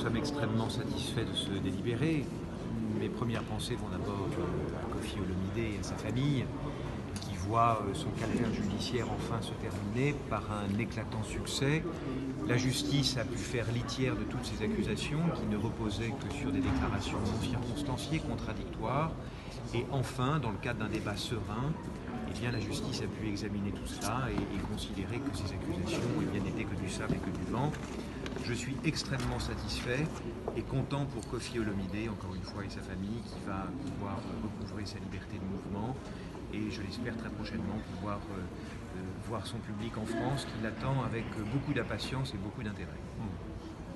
sommes extrêmement satisfaits de ce délibéré. Mes premières pensées vont d'abord à Koffi Olomidé et à sa famille, qui voit son calvaire judiciaire enfin se terminer par un éclatant succès. La justice a pu faire litière de toutes ces accusations qui ne reposaient que sur des déclarations non circonstanciées, contradictoires. Et enfin, dans le cadre d'un débat serein, eh bien, la justice a pu examiner tout cela et considérer que ces accusations n'étaient que du sable et que du vent. Je suis extrêmement satisfait et content pour Koffi Olomidé, encore une fois, et sa famille, qui va pouvoir recouvrer sa liberté de mouvement. Et je l'espère très prochainement pouvoir voir son public en France, qui l'attend avec beaucoup d'impatience et beaucoup d'intérêt.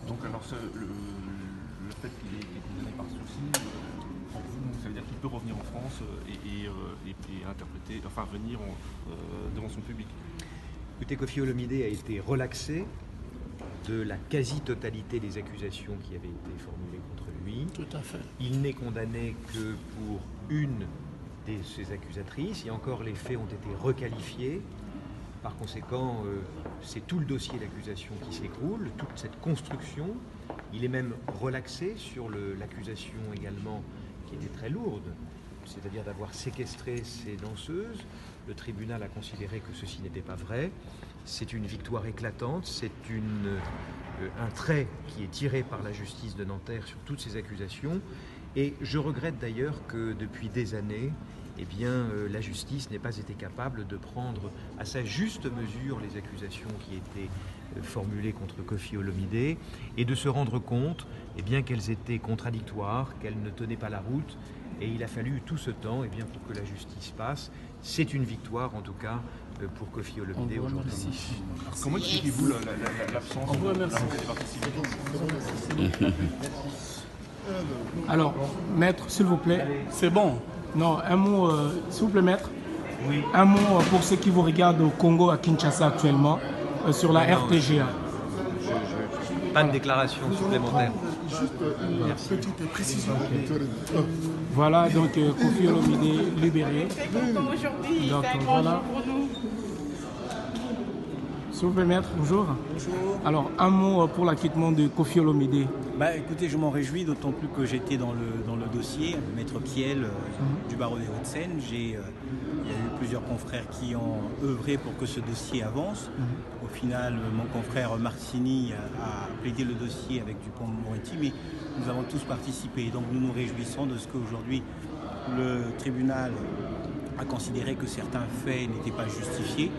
Donc alors le fait qu'il ait été condamné par souci, pour vous, ça veut dire qu'il peut revenir en France et interpréter, enfin venir devant son public. Écoutez, Koffi Olomidé a été relaxé de la quasi-totalité des accusations qui avaient été formulées contre lui. Tout à fait. Il n'est condamné que pour une de ses accusatrices, et encore les faits ont été requalifiés. Par conséquent, c'est tout le dossier d'accusation qui s'écroule, toute cette construction. Il est même relaxé sur l'accusation également, qui était très lourde, c'est-à-dire d'avoir séquestré ces danseuses. Le tribunal a considéré que ceci n'était pas vrai. C'est une victoire éclatante, c'est un trait qui est tiré par la justice de Nanterre sur toutes ces accusations. Et je regrette d'ailleurs que depuis des années, eh bien, la justice n'ait pas été capable de prendre à sa juste mesure les accusations qui étaient formulées contre Koffi Olomidé et de se rendre compte eh bien, qu'elles étaient contradictoires, qu'elles ne tenaient pas la route. Et il a fallu tout ce temps eh bien, pour que la justice passe. C'est une victoire en tout cas pour Koffi Olomidé aujourd'hui. Comment expliquez-vous l'absence Alors, maître, s'il vous plaît, c'est bon. Non, un mot, s'il vous plaît, maître. Oui. Un mot pour ceux qui vous regardent au Congo, à Kinshasa actuellement, sur la RTGA. Pas de déclaration supplémentaire. Juste une petite précision. Voilà, donc Koffi Olomidé libéré. Comme aujourd'hui, Donc c'est un grand voilà. jour pour nous. S'il vous plaît, maître, bonjour. Bonjour. Alors, un mot pour l'acquittement de Koffi Olomidé. Bah, écoutez, je m'en réjouis, d'autant plus que j'étais dans le dossier, maître Kiel du barreau des Hauts-de-Seine. Il y a eu plusieurs confrères qui ont œuvré pour que ce dossier avance. Au final, mon confrère Martini a plaidé le dossier avec Dupond-Moretti, mais nous avons tous participé. Donc nous nous réjouissons de ce qu'aujourd'hui le tribunal a considéré que certains faits n'étaient pas justifiés.